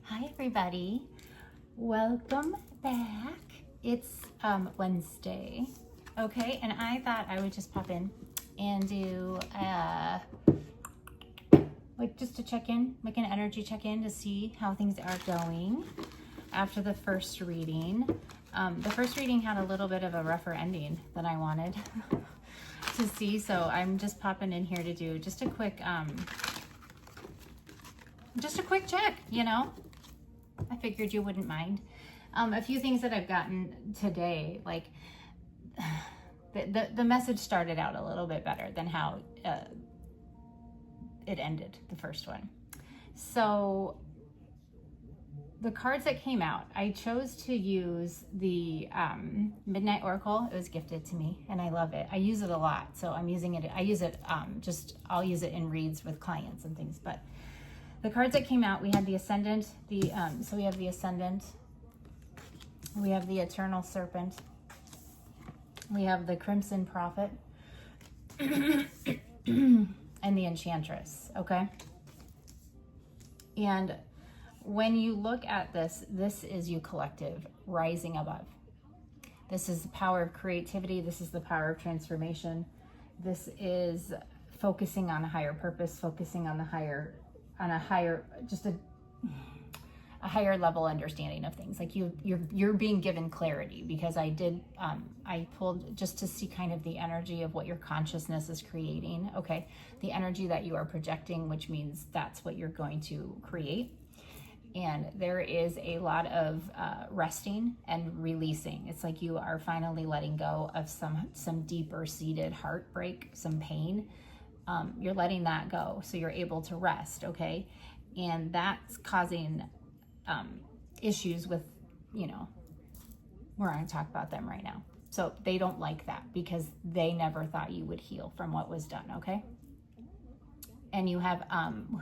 Hi everybody, welcome back. It's Wednesday, okay, and I thought I would just pop in and do like just to check in, make an energy check-in to see how things are going after the first reading. The first reading had a little bit of a rougher ending than I wanted to see, so I'm just popping in here to do just a quick check, you know. I figured you wouldn't mind. A few things that I've gotten today, like the message started out a little bit better than how it ended, the first one. So the cards that came out, I chose to use the Midnight Oracle. It was gifted to me and I love it. I use it a lot, so I'm using it. I use it I'll use it in reads with clients and things, but the cards that came out, we had the Ascendant, so we have the Ascendant, we have the Eternal Serpent, we have the Crimson Prophet, and the Enchantress, okay? And when you look at this, this is you collective rising above. This is the power of creativity. This is the power of transformation. This is focusing on a higher purpose, focusing on a higher level understanding of things. Like you're being given clarity, because I pulled just to see kind of the energy of what your consciousness is creating. Okay, the energy that you are projecting, which means that's what you're going to create. And there is a lot of resting and releasing. It's like you are finally letting go of some deeper seated heartbreak, some pain. You're letting that go, so you're able to rest, okay? And that's causing issues with, you know, we're going to talk about them right now. So they don't like that because they never thought you would heal from what was done, okay? And you have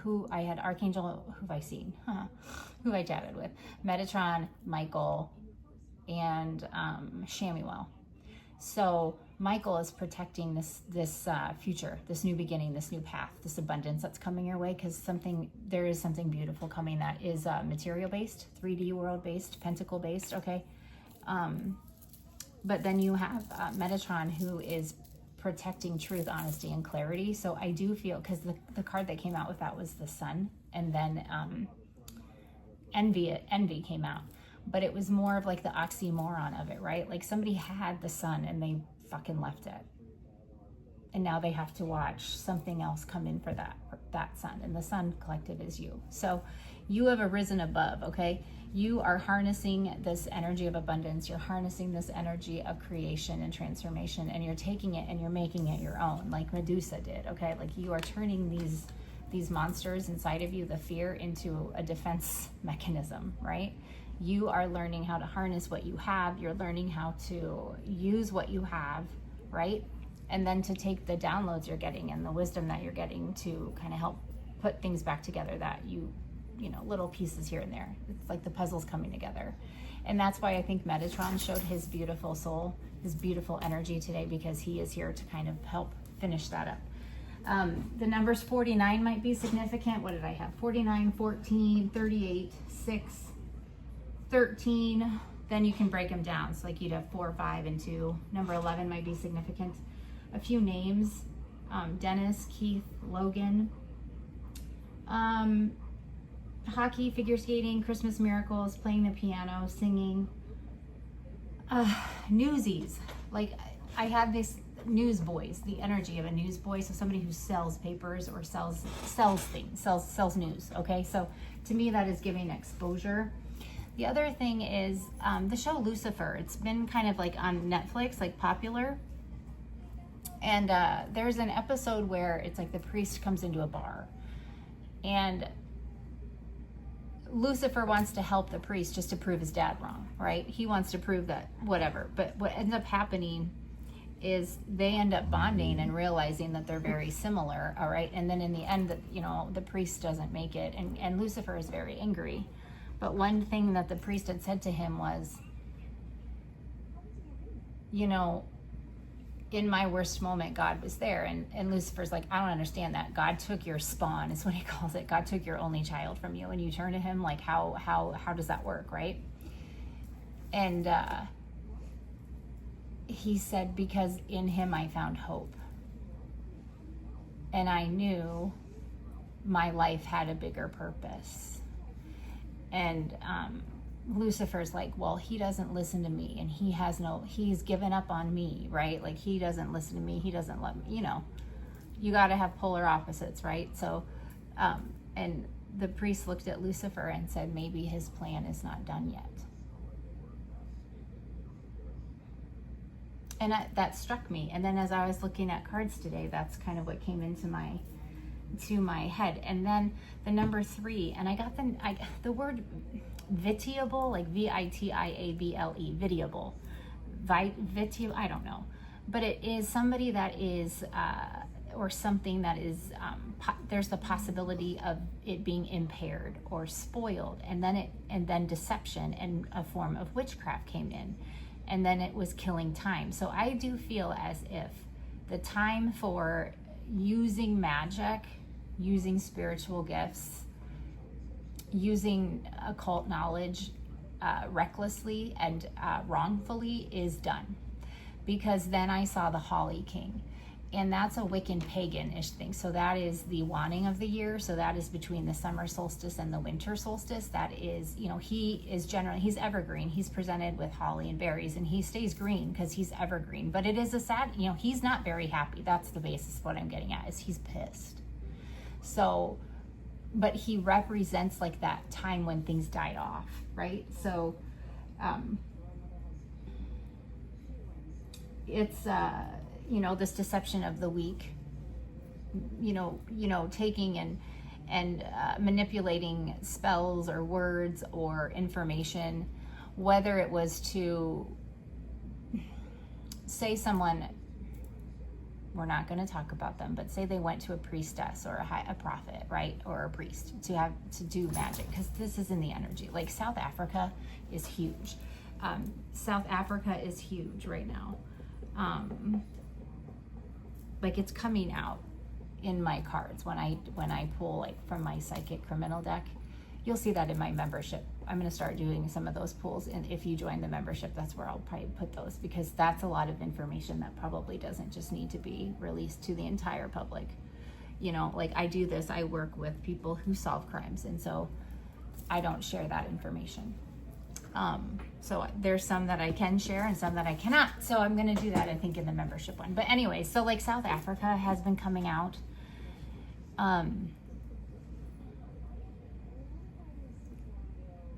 who I had Archangel, who have I seen? Who I chatted with, Metatron, Michael, and Shamuel. So Michael is protecting this future, this new beginning, this new path, this abundance that's coming your way, because there is something beautiful coming that is material based, 3D world based, pentacle based, okay? But then you have Metatron, who is protecting truth, honesty, and clarity. So I do feel, because the card that came out with that was the Sun, and then envy came out. But it was more of like the oxymoron of it, right? Like somebody had the Sun and they fucking left it. And now they have to watch something else come in for that Sun. And the Sun collective is you. So you have arisen above, okay? You are harnessing this energy of abundance. You're harnessing this energy of creation and transformation. And you're taking it and you're making it your own, like Medusa did, okay? Like you are turning these monsters inside of you, the fear, into a defense mechanism, right? You are learning how to harness what you have. You're learning how to use what you have, right? And then to take the downloads you're getting and the wisdom that you're getting to kind of help put things back together that you know, little pieces here and there. It's like the puzzles coming together. And that's why I think Metatron showed his beautiful soul, his beautiful energy today, because he is here to kind of help finish that up. The numbers 49 might be significant. What did I have? 49, 14, 38, 6, 13, then you can break them down. So like you'd have 4, 5, and 2. Number 11 might be significant. A few names, Dennis, Keith, Logan, hockey, figure skating, Christmas miracles, playing the piano, singing, newsies. Like I had this newsboys, the energy of a newsboy. So somebody who sells papers or sells things, sells news, okay? So to me, that is giving exposure. The other thing is the show Lucifer. It's been kind of like on Netflix, like popular. And there's an episode where it's like the priest comes into a bar. And Lucifer wants to help the priest just to prove his dad wrong, right? He wants to prove that whatever. But what ends up happening is they end up bonding and realizing that they're very similar, all right? And then in the end, you know, the priest doesn't make it. And Lucifer is very angry. But one thing that the priest had said to him was, you know, in my worst moment, God was there. And Lucifer's like, I don't understand that. God took your spawn, is what he calls it. God took your only child from you and you turn to him. Like, how does that work, right? And he said, because in him I found hope. And I knew my life had a bigger purpose. And Lucifer's like, well, he doesn't listen to me, and he's given up on me, right? Like, he doesn't listen to me, he doesn't love me, you got to have polar opposites, right? So, and the priest looked at Lucifer and said, maybe his plan is not done yet. And that struck me. And then as I was looking at cards today, that's kind of what came into my head. And then the number 3, and I got the word vitiable, like VITIABLE, vitiable, I don't know, but it is somebody that is, or something that is, there's the possibility of it being impaired or spoiled, and then deception and a form of witchcraft came in, and then it was killing time. So I do feel as if the time for using magic, using spiritual gifts, using occult knowledge recklessly and wrongfully is done. Because then I saw the Holly King, and that's a Wiccan pagan-ish thing. So that is the wanting of the year. So that is between the summer solstice and the winter solstice. That is, he's evergreen. He's presented with holly and berries, and he stays green because he's evergreen. But it is a sad, he's not very happy. That's the basis of what I'm getting at, is he's pissed. So, but he represents like that time when things died off, right? So, it's, this deception of the weak, taking and manipulating spells or words or information, whether it was to say someone, we're not going to talk about them, but say they went to a priestess or a prophet, right? Or a priest to do magic, because this is in the energy. Like South Africa is huge. South Africa is huge right now. Like it's coming out in my cards when I pull like from my psychic criminal deck. You'll see that in my membership. I'm going to start doing some of those pulls, and if you join the membership, that's where I'll probably put those, because that's a lot of information that probably doesn't just need to be released to the entire public. Like I do this, I work with people who solve crimes, and so I don't share that information. So there's some that I can share and some that I cannot. So I'm going to do that, I think, in the membership one. But anyway, so like South Africa has been coming out.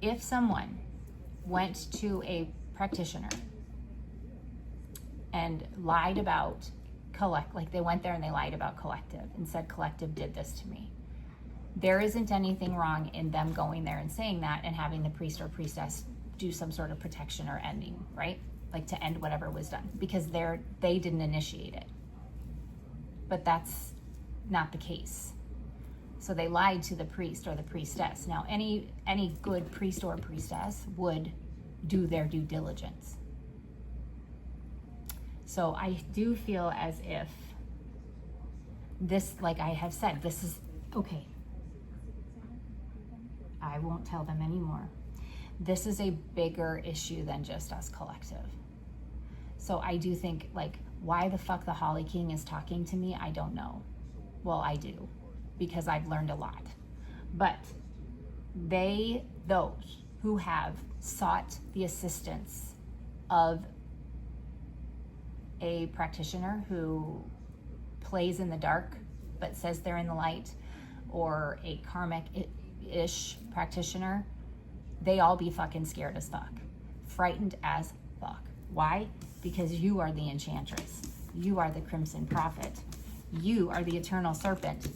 If someone went to a practitioner and lied about like they went there and they lied about collective and said collective did this to me, there isn't anything wrong in them going there and saying that and having the priest or priestess do some sort of protection or ending, right? Like to end whatever was done, because they didn't initiate it. But that's not the case. So they lied to the priest or the priestess. Now, any good priest or priestess would do their due diligence. So I do feel as if this, like I have said, this is, okay, I won't tell them anymore. This is a bigger issue than just us collective. So I do think, like, why the fuck the Holly King is talking to me, I don't know. Well, I do, because I've learned a lot. But those who have sought the assistance of a practitioner who plays in the dark but says they're in the light, or a karmic-ish practitioner, they all be fucking scared as fuck, frightened as fuck. Why? Because you are the enchantress. You are the crimson prophet. You are the eternal serpent,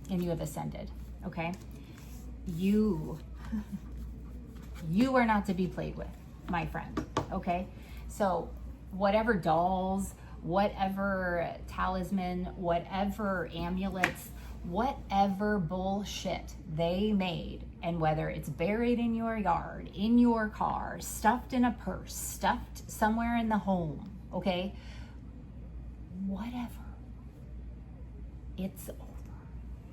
and you have ascended, okay? You are not to be played with, my friend, okay? So whatever dolls, whatever talisman, whatever amulets, whatever bullshit they made, and whether it's buried in your yard, in your car, stuffed in a purse, stuffed somewhere in the home, okay? whatever. It's over.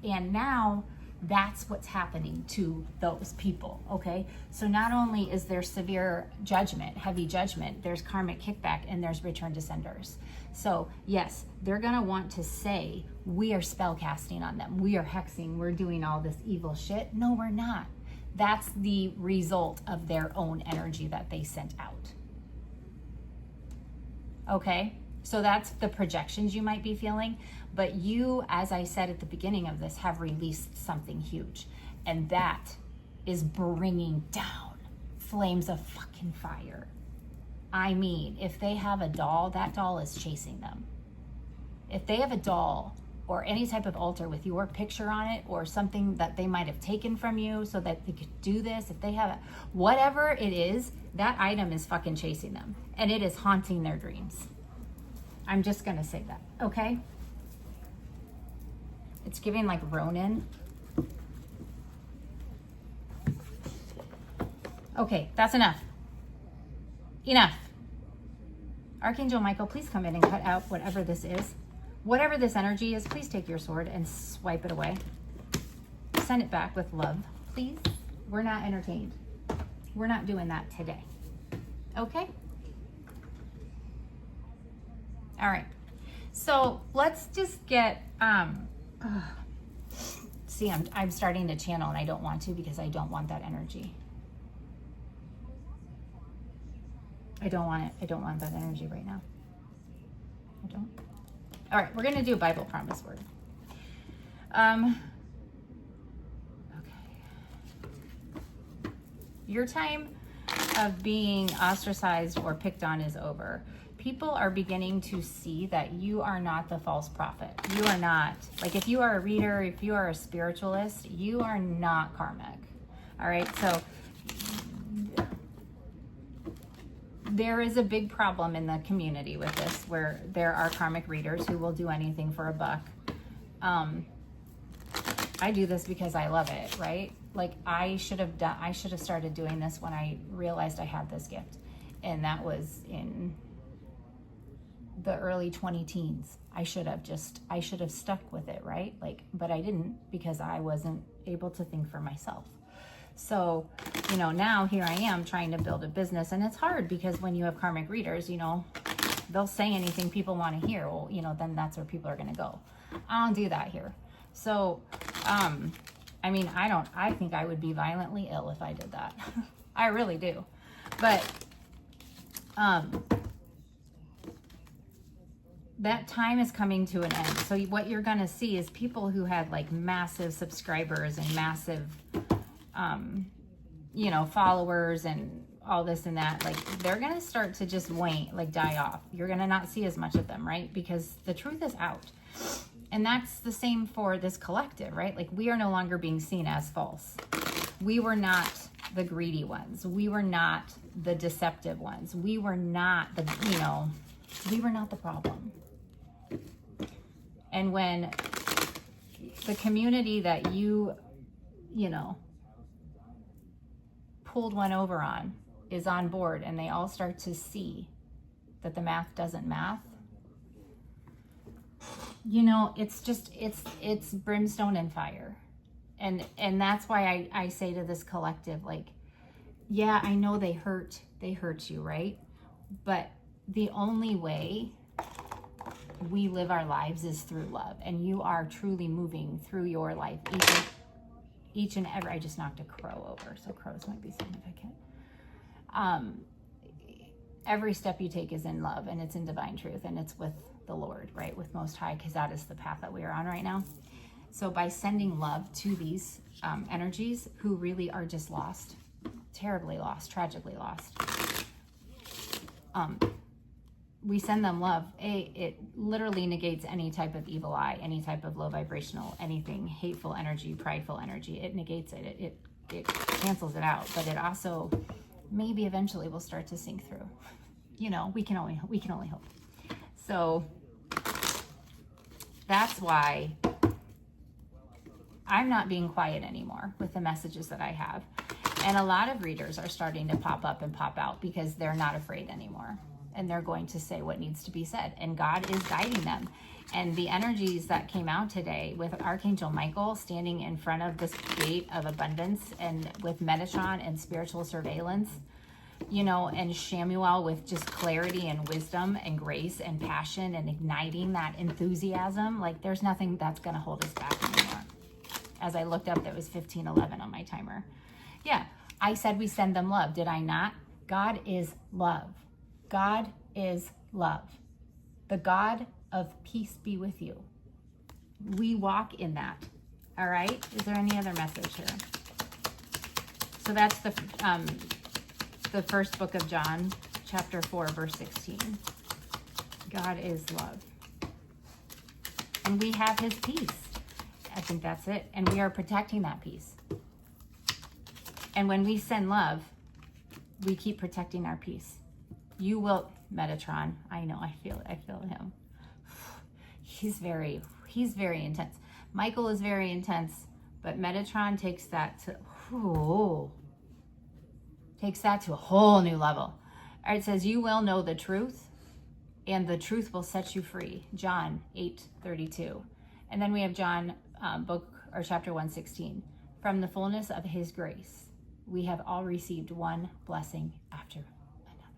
And now that's what's happening to those people, okay? So not only is there severe judgment, heavy judgment, there's karmic kickback, and there's return to senders. So yes, they're gonna want to say, we are spell casting on them, we are hexing, we're doing all this evil shit. No, we're not. That's the result of their own energy that they sent out. Okay? So that's the projections you might be feeling. But you, as I said at the beginning of this, have released something huge. And that is bringing down flames of fucking fire. I mean, if they have a doll, that doll is chasing them. If they have a doll or any type of altar with your picture on it, or something that they might have taken from you so that they could do this, if they have it, whatever it is, that item is fucking chasing them. And it is haunting their dreams. I'm just gonna say that, okay? It's giving like Ronin. Okay, that's enough. Enough. Archangel Michael, please come in and cut out whatever this is. Whatever this energy is, please take your sword and swipe it away. Send it back with love, please. We're not entertained. We're not doing that today. Okay? All right. So let's just get, see, I'm starting to channel and I don't want to because I don't want that energy. I don't want it. I don't want that energy right now. I don't. All right, we're going to do a Bible promise word. Okay. Your time of being ostracized or picked on is over. People are beginning to see that you are not the false prophet. You are not, like if you are a reader, if you are a spiritualist, you are not karmic. All right, so there is a big problem in the community with this, where there are karmic readers who will do anything for a buck. I do this because I love it, right? Like I should have started doing this when I realized I had this gift. And that was in the early 20-teens. I should have stuck with it, right? Like, but I didn't, because I wasn't able to think for myself. So, you know, now here I am trying to build a business, and it's hard because when you have karmic readers, you know, they'll say anything people want to hear. Well, you know, then that's where people are going to go. I don't do that here. So, I mean, I think I would be violently ill if I did that. I really do. But, that time is coming to an end. So what you're going to see is people who had like massive subscribers and massive, you know, followers and all this and that, like they're going to start to just wane, like die off. You're going to not see as much of them, right? Because the truth is out. And that's the same for this collective, right? Like we are no longer being seen as false. We were not the greedy ones. We were not the deceptive ones. We were not the, you know, we were not the problem. And when the community that you know, pulled one over on is on board, and they all start to see that the math doesn't math, you know, it's just, it's brimstone and fire. And that's why I say to this collective, like, yeah, I know they hurt you, right? But the only way we live our lives is through love. And you are truly moving through your life each and every, I just knocked a crow over, so crows might be significant. Every step you take is in love, and it's in divine truth, and it's with the Lord, right? With Most High, because that is the path that we are on right now. So by sending love to these energies who really are just lost, terribly lost, tragically lost, we send them love. It literally negates any type of evil eye, any type of low vibrational, anything, hateful energy, prideful energy. It negates it. It cancels it out. But it also maybe eventually will start to sink through. You know, we can only hope. So that's why I'm not being quiet anymore with the messages that I have. And a lot of readers are starting to pop up and pop out because they're not afraid anymore. and they're going to say what needs to be said, and God is guiding them. And the energies that came out today with Archangel Michael standing in front of this gate of abundance, and with Metatron and spiritual surveillance, you know, and Shamuel with just clarity and wisdom and grace and passion and igniting that enthusiasm. Like, there's nothing that's going to hold us back anymore. As I looked up, that was 1511 on my timer. Yeah, I said we send them love. Did I not? God is love. God is love. The God of peace be with you. We walk in that. All right? Is there any other message here? So that's the first book of John, chapter 4, verse 16. God is love. And we have his peace. I think that's it. And we are protecting that peace. And when we send love, we keep protecting our peace. You will, Metatron, I know, I feel him. He's very intense. Michael is very intense, but Metatron takes that to a whole new level. All right, it says, you will know the truth, and the truth will set you free. John 8:32. And then we have John chapter 1:16. From the fullness of his grace, we have all received one blessing after another.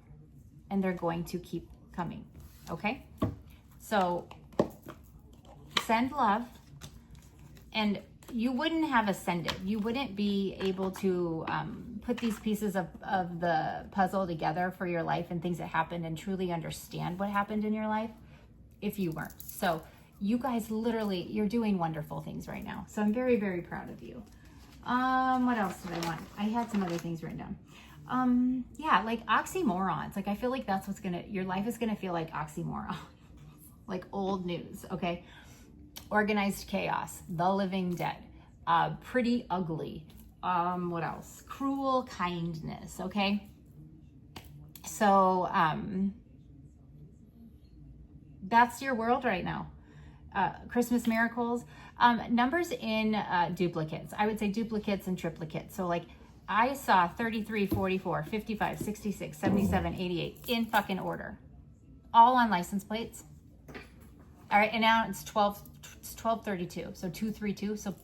And they're going to keep coming. Okay? So send love, and you wouldn't have ascended. You wouldn't be able to put these pieces of the puzzle together for your life and things that happened and truly understand what happened in your life if you weren't. So you guys literally, you're doing wonderful things right now. So I'm very, very proud of you. What else did I want? I had some other things written down. Yeah, like oxymorons. Like, I feel like that's your life is gonna feel like oxymoron. Like old news, okay? Organized chaos, the living dead, pretty ugly. What else? Cruel kindness, okay? So, that's your world right now. Christmas miracles, numbers in duplicates. I would say duplicates and triplicates. So like I saw 33, 44, 55, 66, 77, 88 in fucking order, all on license plates. All right, and now it's 1232, so 232, so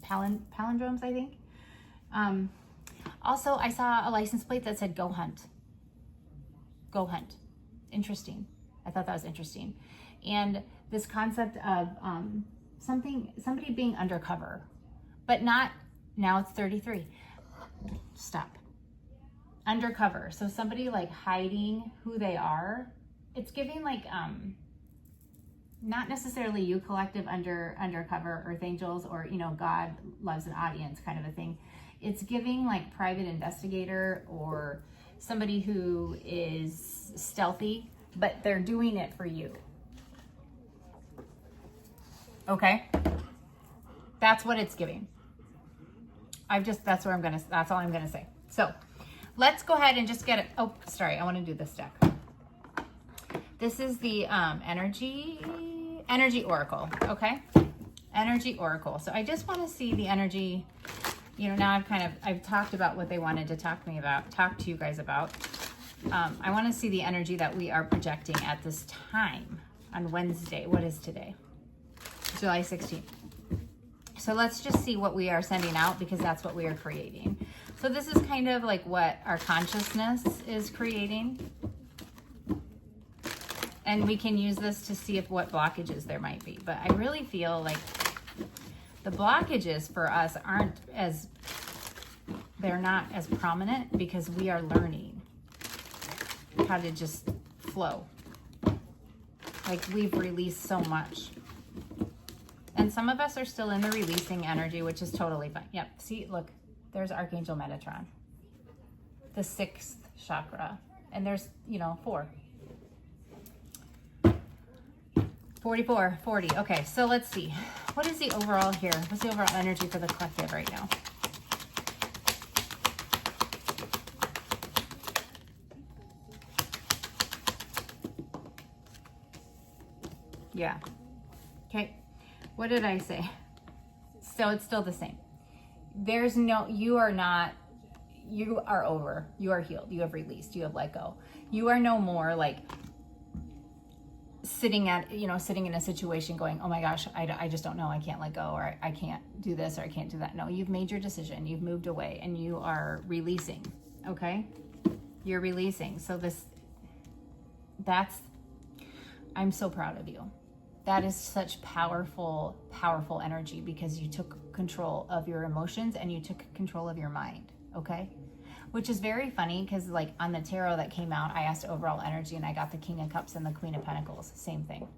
palindromes, I think. Also, I saw a license plate that said go hunt. Go hunt. Interesting. I thought that was interesting. And this concept of somebody being undercover, but not, now it's 33. Stop. Undercover. So somebody like hiding who they are. It's giving like, not necessarily you collective undercover Earth Angels or, you know, God loves an audience kind of a thing. It's giving like private investigator or somebody who is stealthy, but they're doing it for you. Okay? That's what it's giving. That's all I'm gonna say. So let's go ahead and just get it. Oh, sorry, I want to do this deck. This is the energy oracle, okay? Energy oracle. So I just want to see the energy. You know, now I've talked about what they wanted to talk to you guys about. I want to see the energy that we are projecting at this time on Wednesday. What is today? July 16th. So let's just see what we are sending out, because that's what we are creating. So this is kind of like what our consciousness is creating. And we can use this to see what blockages there might be. But I really feel like the blockages for us they're not as prominent, because we are learning how to just flow. Like, we've released so much. And some of us are still in the releasing energy, which is totally fine. Yep, see, look, there's Archangel Metatron. The 6th chakra. And there's, 4. 44, 40. Okay, so let's see. What is the overall here? What's the overall energy for the collective right now? Yeah. Okay. What did I say? So it's still the same. You are not you are over. You are healed. You have released. You have let go. You are no more like sitting in a situation going, oh my gosh, I just don't know. I can't let go, or I can't do this, or I can't do that. No, you've made your decision. You've moved away, and you are releasing. Okay. You're releasing. So I'm so proud of you. That is such powerful, powerful energy, because you took control of your emotions and you took control of your mind. Okay. Which is very funny, because like on the tarot that came out, I asked overall energy and I got the King of Cups and the Queen of Pentacles. Same thing.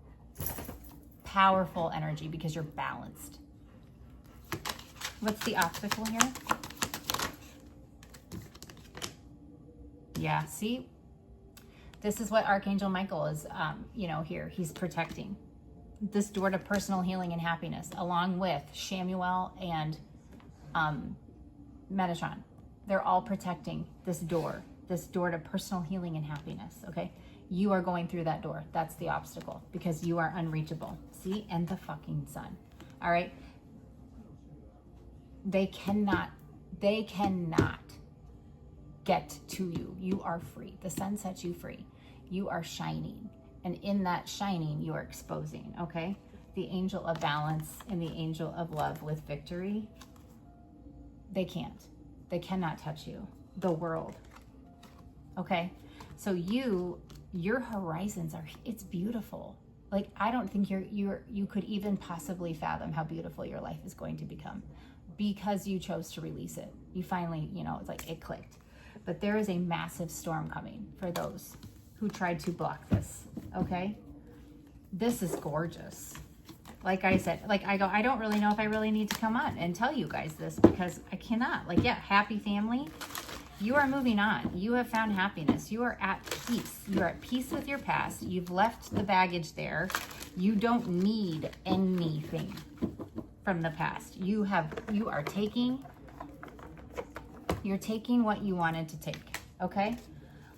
Powerful energy, because you're balanced. What's the obstacle here? Yeah, see? This is what Archangel Michael is, here. He's protecting this door to personal healing and happiness, along with Shamuel and Metatron. They're all protecting this door to personal healing and happiness, okay? You are going through that door. That's the obstacle, because you are unreachable. See? And the fucking sun. All right? They cannot get to you. You are free. The sun sets you free. You are shining. And in that shining, you are exposing, okay? The angel of balance and the angel of love with victory, they cannot touch you. The world, okay? So your horizons it's beautiful. Like, I don't think you could even possibly fathom how beautiful your life is going to become, because you chose to release it. You finally, it's like it clicked. But there is a massive storm coming for those who tried to block this, okay? This is gorgeous. Like I said, I don't really know if I really need to come on and tell you guys this, because I cannot. Like, yeah, happy family. You are moving on. You have found happiness. You are at peace. You are at peace with your past. You've left the baggage there. You don't need anything from the past. You're taking what you wanted to take, okay?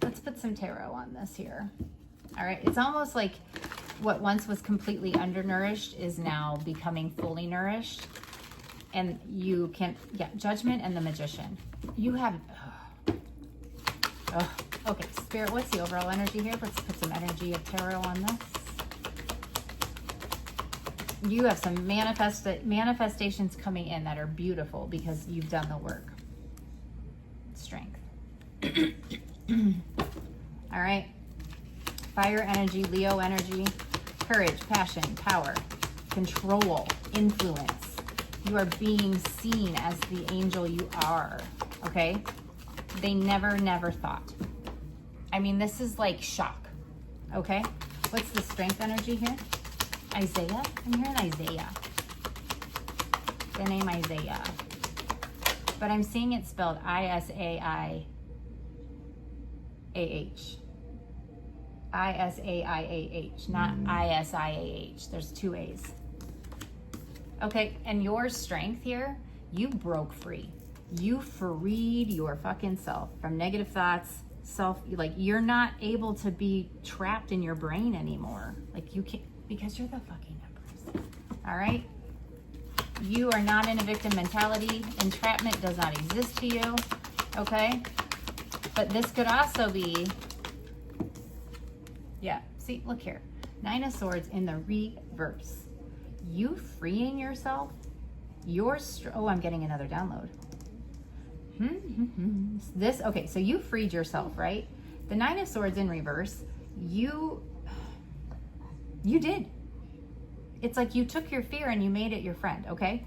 Let's put some tarot on this here. All right, it's almost like what once was completely undernourished is now becoming fully nourished. And you can, Judgment and the Magician. You have, okay, Spirit, what's the overall energy here? Let's put some energy of tarot on this. You have some manifestations coming in that are beautiful, because you've done the work. Strength. All right. Fire energy, Leo energy, courage, passion, power, control, influence. You are being seen as the angel you are, okay? They never thought. I mean, this is like shock, okay? What's the strength energy here? Isaiah? I'm hearing Isaiah. The name Isaiah. But I'm seeing it spelled I-S-A-I-A-H. I-S-A-I-A-H, not I-S-I-A-H. There's two A's. Okay, and your strength here, you broke free. You freed your fucking self from negative thoughts, you're not able to be trapped in your brain anymore. Like, you can't, because you're the fucking Empress. All right? You are not in a victim mentality. Entrapment does not exist to you, okay? But this could also be, see, look here. 9 of Swords in the reverse. You freeing yourself, I'm getting another download. Okay, so you freed yourself, right? The 9 of Swords in reverse, you did. It's like you took your fear and you made it your friend, okay?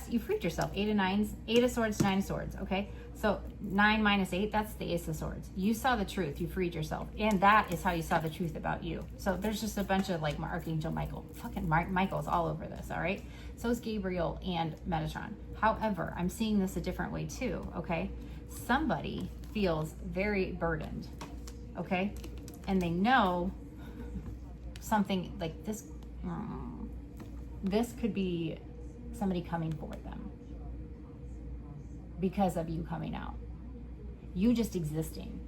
You freed yourself. 8 of Swords, 9 of Swords, okay? So 9 minus 8, that's the Ace of Swords. You saw the truth. You freed yourself. And that is how you saw the truth about you. So there's just a bunch of like Archangel Michael. Fucking Michael's all over this, all right? So is Gabriel and Metatron. However, I'm seeing this a different way too, okay? Somebody feels very burdened, okay? And they know something like this. This could be somebody coming for them because of you coming out. You just existing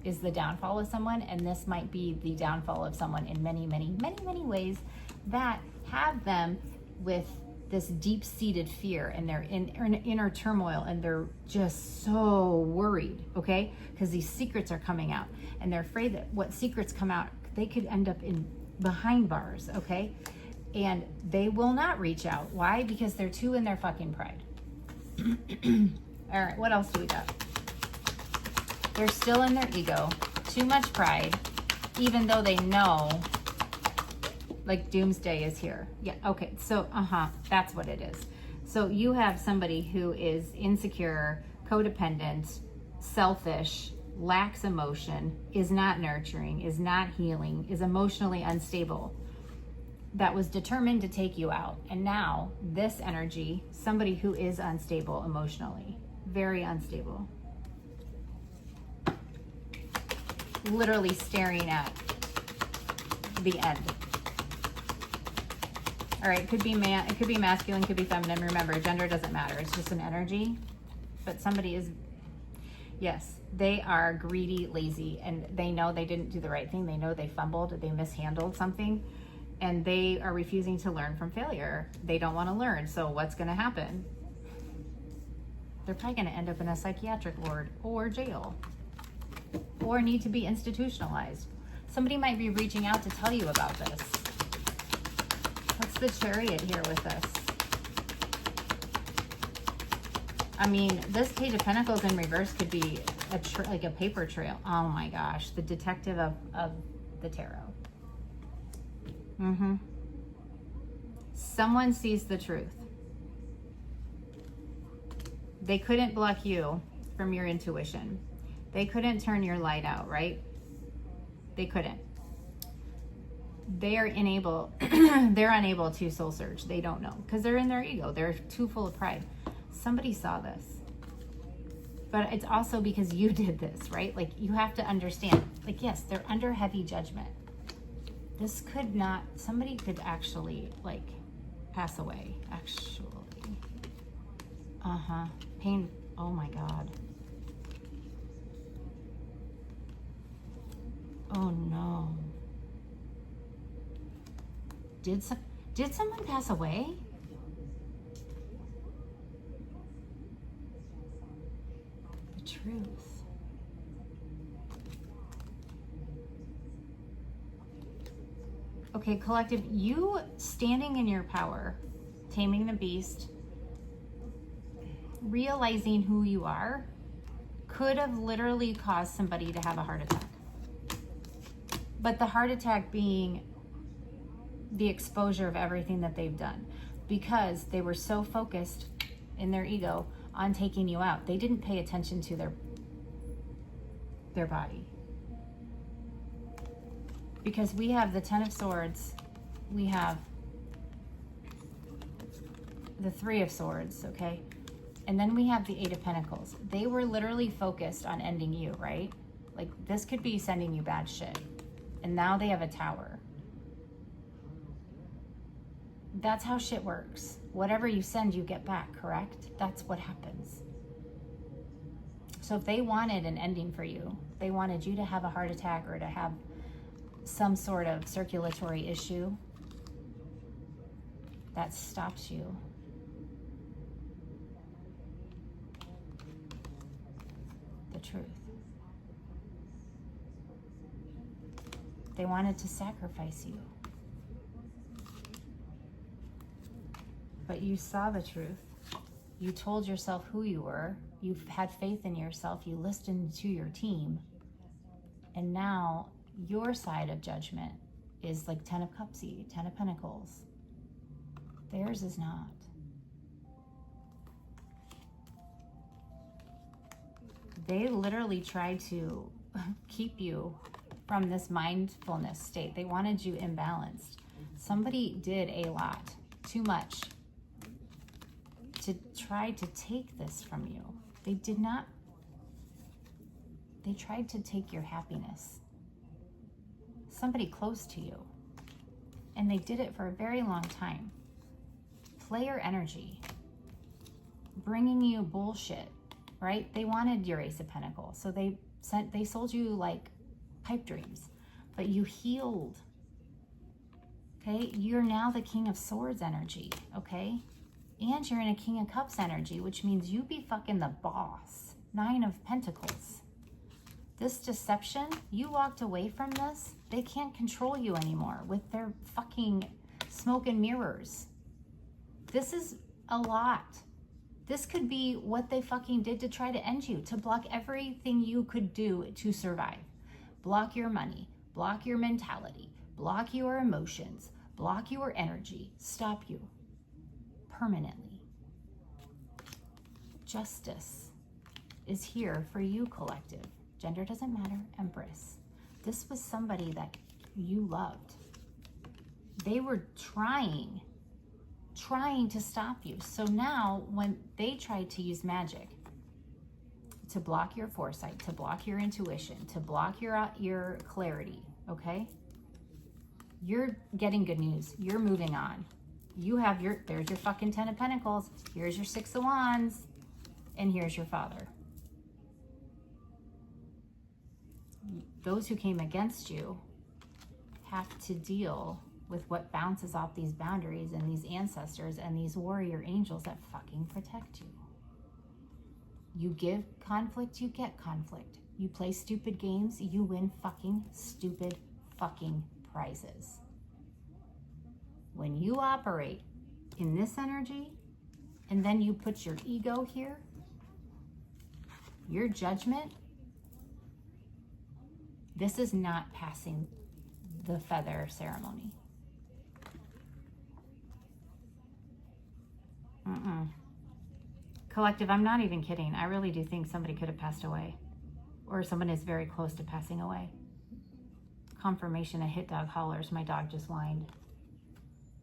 is the downfall of someone, and this might be the downfall of someone in many, many, many, many ways that have them with this deep-seated fear, and they're in inner turmoil, and they're just so worried, okay? Because these secrets are coming out, and they're afraid that what secrets come out, they could end up in behind bars, okay? And they will not reach out. Why? Because they're too in their fucking pride. All right, what else do we got? They're still in their ego, too much pride, even though they know like doomsday is here. Yeah, okay, so that's what it is. So you have somebody who is insecure, codependent, selfish, lacks emotion, is not nurturing, is not healing, is emotionally unstable, that was determined to take you out. And now this energy, somebody who is unstable emotionally, very unstable, literally staring at the end. All right, it could be man, it could be masculine, it could be feminine. Remember, gender doesn't matter. It's just an energy. But somebody is, yes, they are greedy, lazy, and they know they didn't do the right thing. They know they fumbled, they mishandled something, and they are refusing to learn from failure. They don't want to learn. So what's going to happen? They're probably going to end up in a psychiatric ward or jail, or need to be institutionalized. Somebody might be reaching out to tell you about this. What's the Chariot here with us? I mean, this Page of Pentacles in reverse could be like a paper trail. Oh my gosh, the detective of the tarot. Someone sees the truth. They couldn't block you from your intuition. They couldn't turn your light out, right? They couldn't. They are unable, they're unable to soul search. They don't know because they're in their ego. They're too full of pride. Somebody saw this. But it's also because you did this, right? Like, you have to understand, like, yes, they're under heavy judgment. This could not, somebody could actually, like, pass away, actually. Pain, oh my God. Oh no. Did someone pass away? The truth. Okay, collective, you standing in your power, taming the beast, realizing who you are, could have literally caused somebody to have a heart attack. But the heart attack being the exposure of everything that they've done, because they were so focused in their ego on taking you out. They didn't pay attention to their body. Because we have the Ten of Swords, we have the Three of Swords, okay? And then we have the Eight of Pentacles. They were literally focused on ending you, right? Like, this could be sending you bad shit. And now they have a Tower. That's how shit works. Whatever you send, you get back, correct? That's what happens. So if they wanted an ending for you, they wanted you to have a heart attack or to have some sort of circulatory issue, that stops you. The truth. They wanted to sacrifice you. But you saw the truth. You told yourself who you were. You've had faith in yourself. You listened to your team. And now your side of judgment is like Ten of Cups-y, Ten of Pentacles. Theirs is not. They literally tried to keep you from this mindfulness state. They wanted you imbalanced. Somebody did a lot, too much, to try to take this from you. They did not. They tried to take your happiness. Somebody close to you. And they did it for a very long time. Player energy. Bringing you bullshit, right? They wanted your Ace of Pentacles. So they sold you like pipe dreams. But you healed. Okay? You're now the King of Swords energy. Okay? And you're in a King of Cups energy, which means you be fucking the boss. 9 of Pentacles. This deception, you walked away from this. They can't control you anymore with their fucking smoke and mirrors. This is a lot. This could be what they fucking did to try to end you, to block everything you could do to survive. Block your money, block your mentality, block your emotions, block your energy, stop you permanently. Justice is here for you, collective. Gender doesn't matter, Empress. This was somebody that you loved. They were trying to stop you. So now when they tried to use magic to block your foresight, to block your intuition, to block your clarity, okay? You're getting good news. You're moving on. You have there's your fucking 10 of Pentacles. Here's your 6 of Wands. And here's your father. Those who came against you have to deal with what bounces off these boundaries and these ancestors and these warrior angels that fucking protect you. You give conflict, you get conflict. You play stupid games, you win fucking stupid fucking prizes. When you operate in this energy and then you put your ego here, your judgment, this is not passing the feather ceremony. Collective, I'm not even kidding. I really do think somebody could have passed away, or someone is very close to passing away. Confirmation, a hit dog hollers. My dog just whined.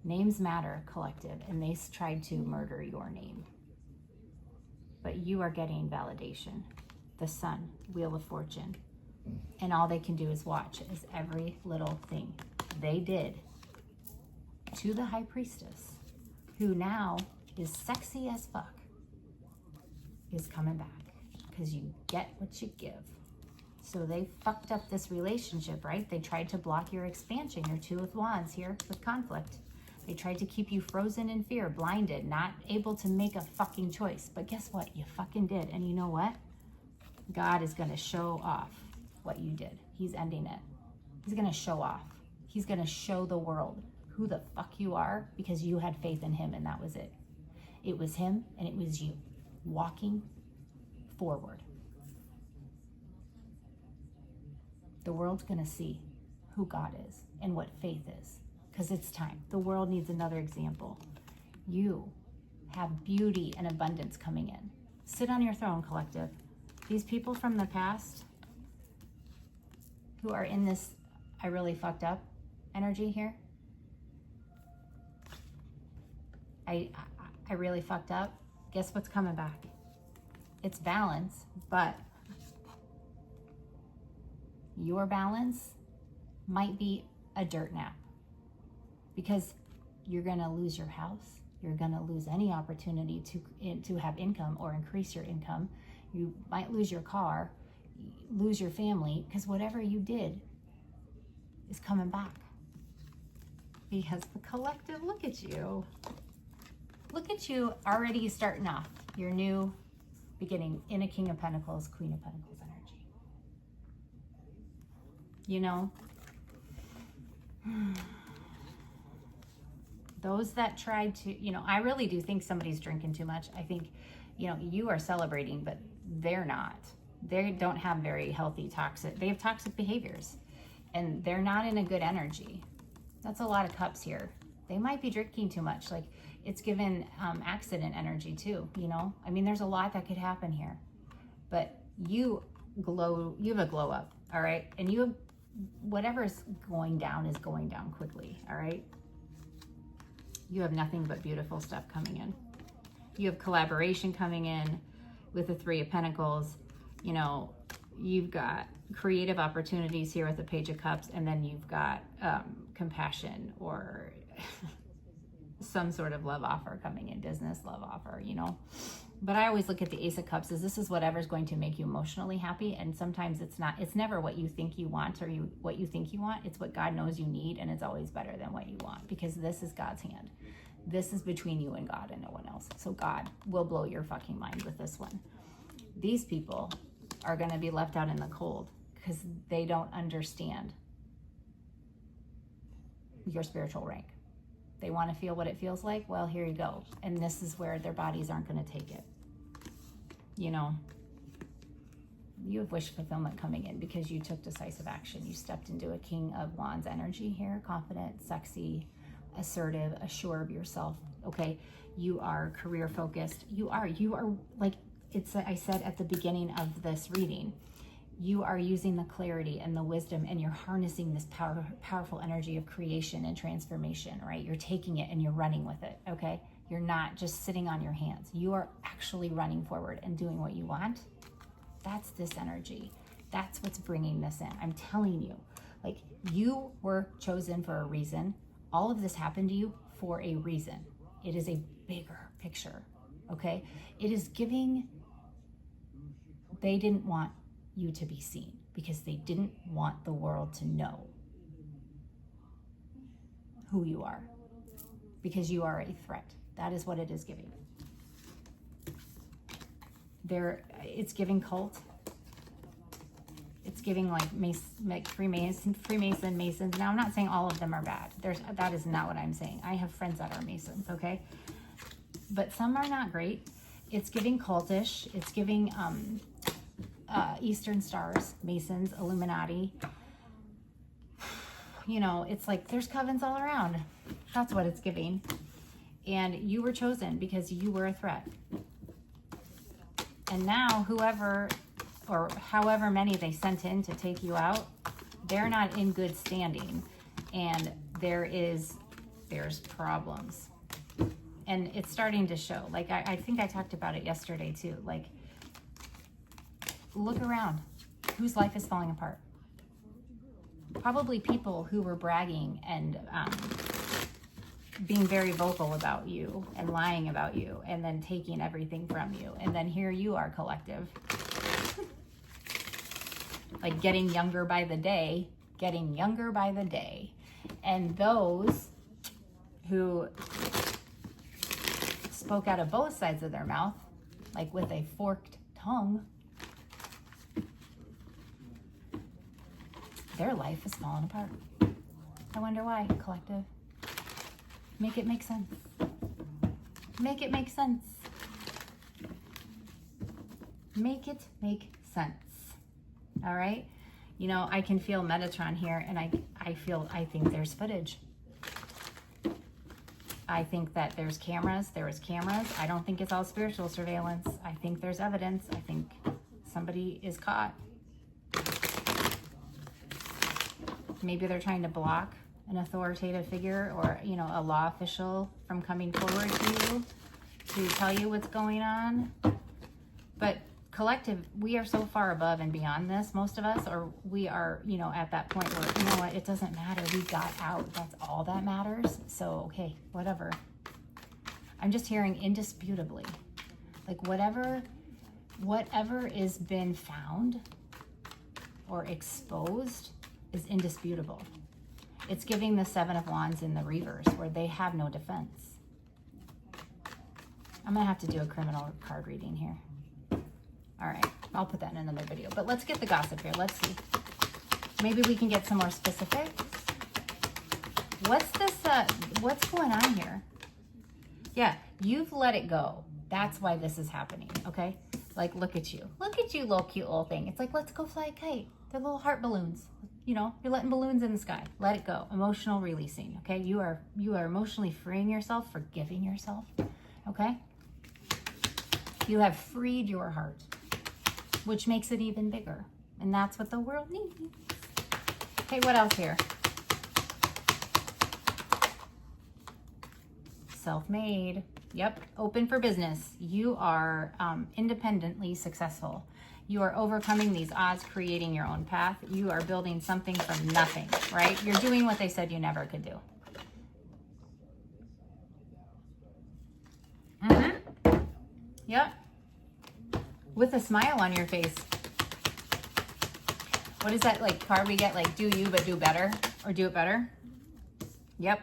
Names matter, collective, and they tried to murder your name. But you are getting validation. The Sun, Wheel of Fortune. And all they can do is watch as every little thing they did to the High Priestess, who now is sexy as fuck, is coming back. Because you get what you give. So they fucked up this relationship, right? They tried to block your expansion, your 2 of Wands here with conflict. They tried to keep you frozen in fear, blinded, not able to make a fucking choice. But guess what? You fucking did. And you know what? God is going to show off what you did. He's ending it. He's going to show off. He's going to show the world who the fuck you are because you had faith in him and that was it. It was him and it was you walking forward. The world's going to see who God is and what faith is because it's time. The world needs another example. You have beauty and abundance coming in. Sit on your throne, collective. These people from the past who are in this I really fucked up energy here. I really fucked up. Guess what's coming back? It's balance, but your balance might be a dirt nap because you're going to lose your house. You're going to lose any opportunity to have income or increase your income. You might lose your car, lose your family, because whatever you did is coming back. Because the collective, look at you. Look at you already starting off your new beginning in a King of Pentacles, Queen of Pentacles energy. You know, those that tried to, you know, I really do think somebody's drinking too much. I think, you know, you are celebrating, but they're not. They don't have very healthy they have toxic behaviors and they're not in a good energy. That's a lot of cups here. They might be drinking too much. Like it's given accident energy too, you know? I mean, there's a lot that could happen here, but you have a glow up, all right? And you have, whatever's going down is going down quickly, all right? You have nothing but beautiful stuff coming in. You have collaboration coming in with the 3 of Pentacles. You know, you've got creative opportunities here with the Page of Cups, and then you've got compassion or some sort of love offer coming in, business love offer, you know. But I always look at the Ace of Cups as this is whatever's going to make you emotionally happy, and sometimes it's never what you think you want or what you think you want. It's what God knows you need, and it's always better than what you want because this is God's hand. This is between you and God and no one else. So God will blow your fucking mind with this one. These people are going to be left out in the cold because they don't understand your spiritual rank. They want to feel what it feels like. Well, here you go. And this is where their bodies aren't going to take it. You know, you have wish fulfillment coming in because you took decisive action. You stepped into a King of Wands energy here, confident, sexy, assertive, assured of yourself. Okay, you are career focused. You are like I said at the beginning of this reading, you are using the clarity and the wisdom, and you're harnessing this powerful energy of creation and transformation, right? You're taking it and you're running with it, okay? You're not just sitting on your hands. You are actually running forward and doing what you want. That's this energy. That's what's bringing this in. I'm telling you, like, you were chosen for a reason. All of this happened to you for a reason. It is a bigger picture, okay? It is giving, they didn't want you to be seen because they didn't want the world to know who you are, because you are a threat. That is what it is giving. It's giving cult. It's giving like Freemason, Masons. Now, I'm not saying all of them are bad. That is not what I'm saying. I have friends that are Masons, okay? But some are not great. It's giving cultish. It's giving Eastern Stars, Masons, Illuminati. You know, it's like there's covens all around. That's what it's giving. And you were chosen because you were a threat. And now whoever or however many they sent in to take you out, they're not in good standing. And there's problems. And it's starting to show. Like, I think I talked about it yesterday too. Like, look around. Whose life is falling apart? Probably people who were bragging and being very vocal about you and lying about you and then taking everything from you. And then here you are, collective. Like getting younger by the day. And those who spoke out of both sides of their mouth, like with a forked tongue, their life is falling apart. I wonder why, collective. Make it make sense. Make it make sense. Make it make sense. All right? You know, I can feel Metatron here, and I think there's footage. I think that there was cameras. I don't think it's all spiritual surveillance. I think there's evidence. I think somebody is caught. Maybe they're trying to block an authoritative figure or, you know, a law official from coming forward to you to tell you what's going on. But collective, we are so far above and beyond this, most of us, or we are, you know, at that point where, you know what, it doesn't matter. We got out. That's all that matters. So, okay, whatever. I'm just hearing indisputably. Like whatever is been found or exposed is indisputable. It's giving the Seven of Wands in the reverse where they have no defense. I'm gonna have to do a criminal card reading here. All right, I'll put that in another video, but let's get the gossip here. Let's see. Maybe we can get some more specifics. What's this, what's going on here? Yeah, you've let it go. That's why this is happening, okay? Like, look at you. Look at you, little cute little thing. It's like, let's go fly a kite. They're little heart balloons. You know, you're letting balloons in the sky. Let it go. Emotional releasing, okay? You are emotionally freeing yourself, forgiving yourself, okay? You have freed your heart, which makes it even bigger. And that's what the world needs. Okay, what else here? Self-made. Yep, open for business. You are independently successful. You are overcoming these odds, creating your own path. You are building something from nothing, right? You're doing what they said you never could do. Yep. With a smile on your face. What is that like card we get? Like, do you, but do better, or do it better? Yep.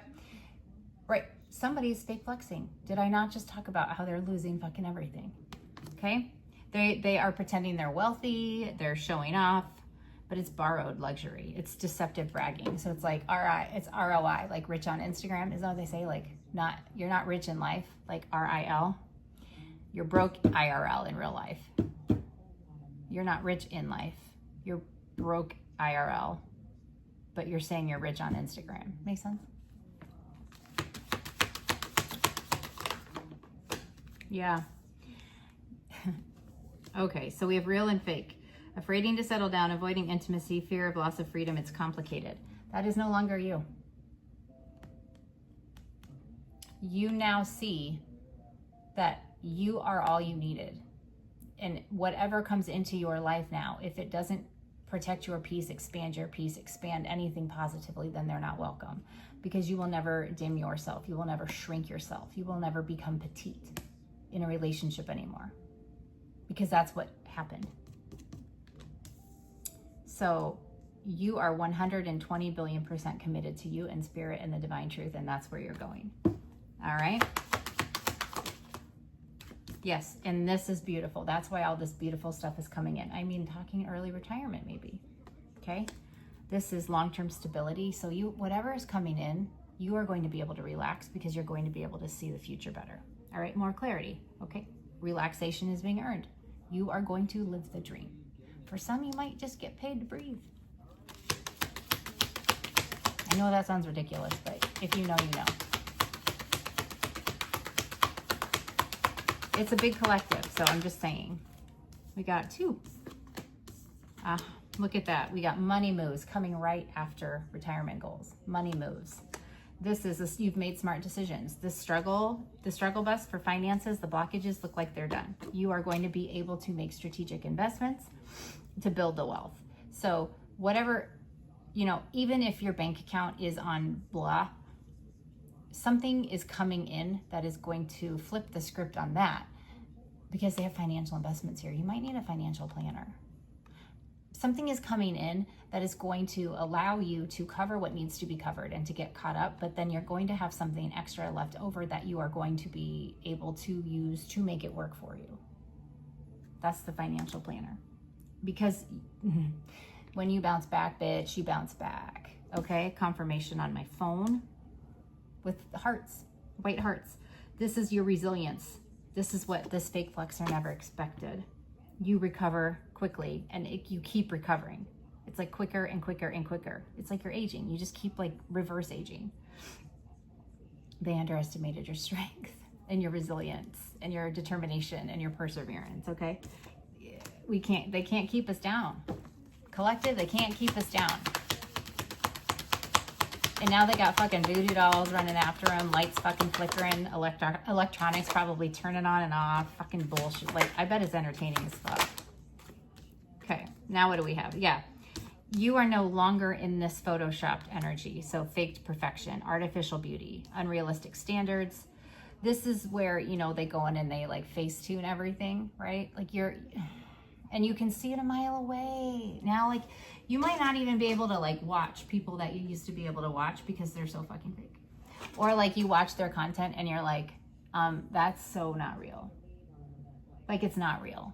Right. somebody's fake flexing. Did I not just talk about how they're losing fucking everything? Okay? They are pretending they're wealthy, they're showing off, but it's borrowed luxury. It's deceptive bragging. So it's like it's ROI, like rich on Instagram. Is that what they say? Like you're not rich in life, like RIL. You're broke IRL in real life. You're not rich in life. You're broke IRL, but you're saying you're rich on Instagram. Make sense? Yeah. Okay, so we have real and fake. Afraiding to settle down, avoiding intimacy, fear of loss of freedom. It's complicated. That is no longer you. You now see that you are all you needed. And whatever comes into your life now, if it doesn't protect your peace, expand your peace, expand anything positively, then they're not welcome. Because you will never dim yourself. You will never shrink yourself. You will never become petite in a relationship anymore. Because that's what happened. So you are 120 billion% committed to you and spirit and the divine truth, and that's where you're going. All right? Yes, and this is beautiful. That's why all this beautiful stuff is coming in. I mean, talking early retirement maybe, okay? This is long-term stability. So whatever is coming in, you are going to be able to relax because you're going to be able to see the future better. All right, more clarity, okay? Relaxation is being earned. You are going to live the dream. For some, you might just get paid to breathe. I know that sounds ridiculous, but if you know, you know. It's a big collective, so I'm just saying. We got 2. Look at that. We got money moves coming right after retirement goals. Money moves. This is you've made smart decisions. The struggle bus for finances, the blockages look like they're done. You are going to be able to make strategic investments to build the wealth. So whatever, even if your bank account is on blah, something is coming in that is going to flip the script on that because they have financial investments here. You might need a financial planner. Something is coming in that is going to allow you to cover what needs to be covered and to get caught up, but then you're going to have something extra left over that you are going to be able to use to make it work for you. That's the financial planner. Because when you bounce back, bitch, you bounce back. Okay? Confirmation on my phone with hearts, white hearts. This is your resilience. This is what this fake flexor never expected. You recover quickly and you keep recovering. It's like quicker and quicker and quicker. It's like you're aging. You just keep like reverse aging. They underestimated your strength and your resilience and your determination and your perseverance, okay? They can't keep us down. Collective, they can't keep us down. And now they got fucking voodoo dolls running after them, lights fucking flickering, electronics probably turning on and off, fucking bullshit. Like, I bet it's entertaining as fuck. Okay, now what do we have? Yeah, you are no longer in this photoshopped energy. So faked perfection, artificial beauty, unrealistic standards. This is where, they go in and they like face tune everything, right? Like and you can see it a mile away. Now, like, you might not even be able to like watch people that you used to be able to watch because they're so fucking fake. Or like you watch their content and you're like, that's so not real. Like, it's not real.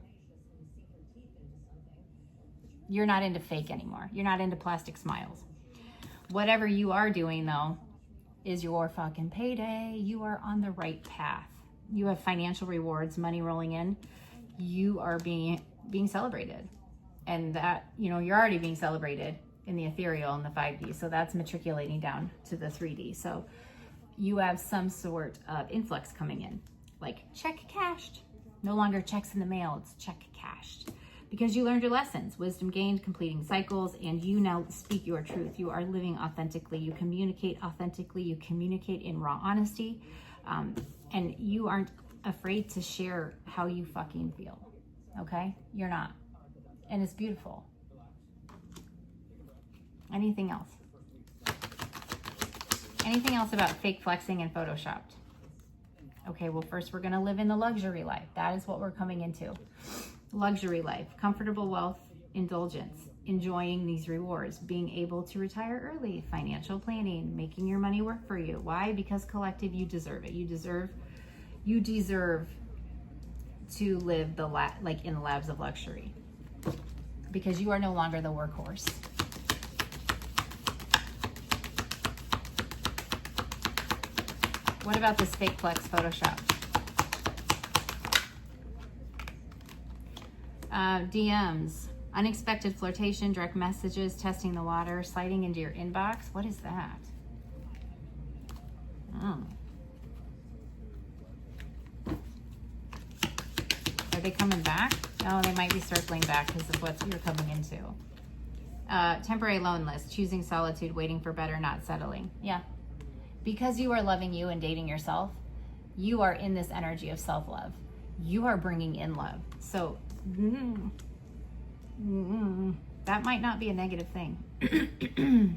You're not into fake anymore. You're not into plastic smiles. Whatever you are doing though is your fucking payday. You are on the right path. You have financial rewards, money rolling in. You are being celebrated. And that, you're already being celebrated in the ethereal and the 5D. So that's matriculating down to the 3D. So you have some sort of influx coming in, like check cashed. No longer checks in the mail, it's check cashed. Because you learned your lessons, wisdom gained, completing cycles, and you now speak your truth. You are living authentically. You communicate authentically. You communicate in raw honesty. And you aren't afraid to share how you fucking feel. Okay? You're not. And it's beautiful. Anything else? Anything else about fake flexing and photoshopped? Okay, well, first we're going to live in the luxury life. That is what we're coming into. Luxury life, comfortable wealth, indulgence. enjoying these rewards, being able to retire early, financial planning, making your money work for you. Why? Because collective, you deserve it. You deserve to live like in the labs of luxury, because you are no longer the workhorse. What about this fake flex Photoshop? DMs, unexpected flirtation, direct messages, testing the water, sliding into your inbox. What is that? Oh. Are they coming back? No, they might be circling back because of what you're coming into. Temporary loneliness, choosing solitude, waiting for better, not settling. Yeah. Because you are loving you and dating yourself, you are in this energy of self-love. You are bringing in love. So that might not be a negative thing.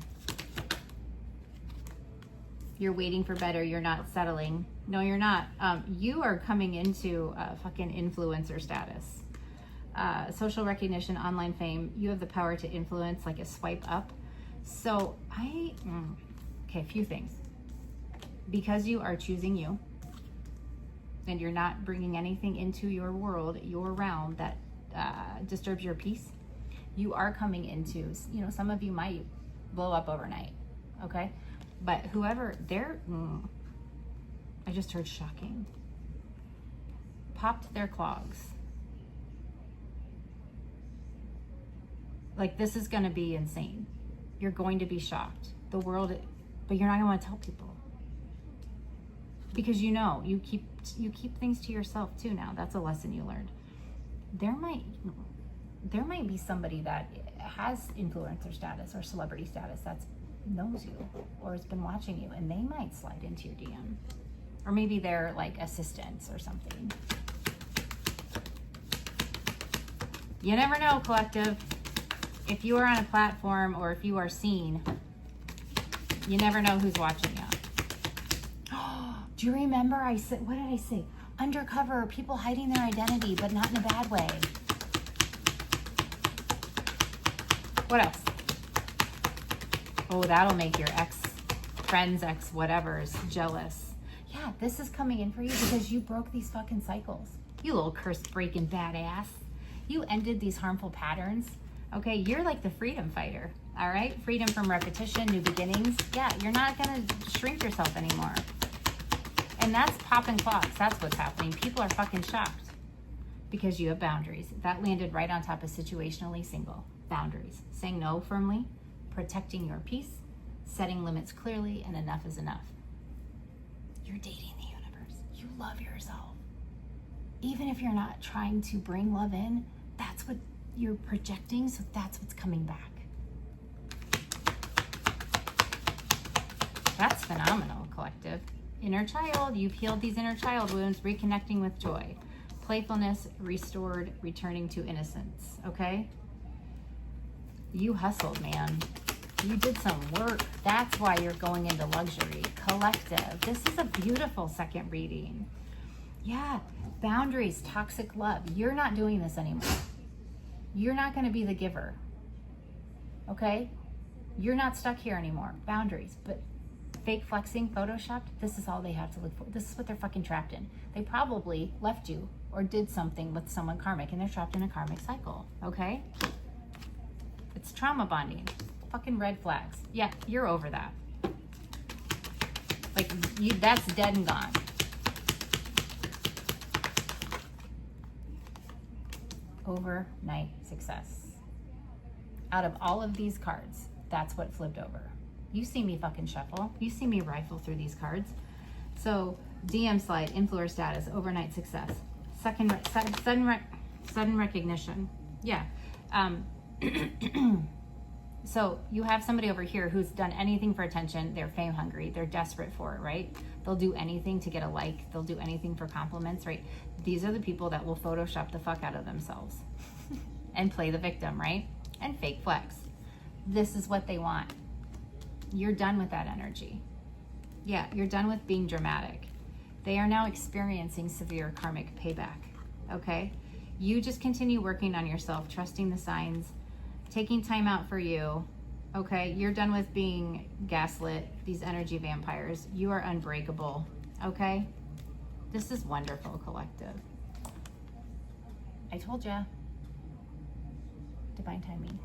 You're waiting for better. You're not settling. No, you're not. You are coming into fucking influencer status. Social recognition, online fame. You have the power to influence, like a swipe up. So okay, a few things. Because you are choosing you, and you're not bringing anything into your world, your realm, that disturbs your peace, you are coming into, you know, some of you might blow up overnight, okay? But whoever, I just heard shocking. Popped their clogs. Like, this is gonna be insane. You're going to be shocked. The world, but you're not gonna wanna tell people. Because you know, you keep things to yourself too now. That's a lesson you learned. There might be somebody that has influencer status or celebrity status that knows you or has been watching you, and they might slide into your DM. Or maybe they're like assistants or something. You never know, collective. If you are on a platform or if you are seen, you never know who's watching you. Do you remember I said, what did I say? Undercover, people hiding their identity, but not in a bad way. What else? Oh, that'll make your ex-friends, ex-whatevers jealous. Yeah, this is coming in for you because you broke these fucking cycles. You little curse-breaking badass. You ended these harmful patterns. Okay, you're like the freedom fighter, all right? Freedom from repetition, new beginnings. Yeah, you're not gonna shrink yourself anymore. And that's popping clogs. That's what's happening. People are fucking shocked because you have boundaries. That landed right on top of situationally single. Boundaries. Saying no firmly, protecting your peace, setting limits clearly, and enough is enough. You're dating the universe. You love yourself. Even if you're not trying to bring love in, that's what you're projecting, so that's what's coming back. That's phenomenal, collective. Inner child, you've healed these inner child wounds, reconnecting with joy. Playfulness restored, returning to innocence, okay? You hustled, man. You did some work. That's why you're going into luxury. Collective, this is a beautiful second reading. Yeah, boundaries, toxic love. You're not doing this anymore. You're not gonna be the giver, okay? You're not stuck here anymore. Boundaries, but fake flexing, photoshopped, this is all they have to look for. This is what they're fucking trapped in. They probably left you or did something with someone karmic, and they're trapped in a karmic cycle, okay? It's trauma bonding. Fucking red flags. Yeah, you're over that. Like, that's dead and gone. Overnight success. Out of all of these cards, that's what flipped over. You see me fucking shuffle. You see me rifle through these cards. So, DM slide, influencer status, overnight success, sudden recognition. Yeah. So you have somebody over here who's done anything for attention. They're fame hungry. They're desperate for it, right? They'll do anything to get a like. They'll do anything for compliments, right? These are the people that will Photoshop the fuck out of themselves and play the victim, right? And fake flex. This is what they want. You're done with that energy. Yeah, you're done with being dramatic. They are now experiencing severe karmic payback, okay? You just continue working on yourself, trusting the signs, taking time out for you. Okay, you're done with being gaslit, these energy vampires. You are unbreakable, okay? This is wonderful, collective. I told ya. Divine timing.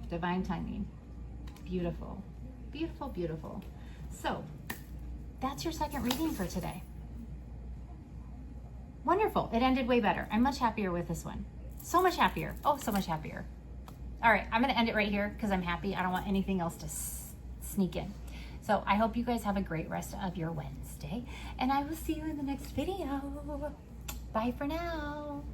Divine timing. Beautiful. Beautiful, beautiful. So, that's your second reading for today. Wonderful. It ended way better. I'm much happier with this one. So much happier. Oh, so much happier. All right, I'm going to end it right here because I'm happy. I don't want anything else to sneak in. So I hope you guys have a great rest of your Wednesday, and I will see you in the next video. Bye for now.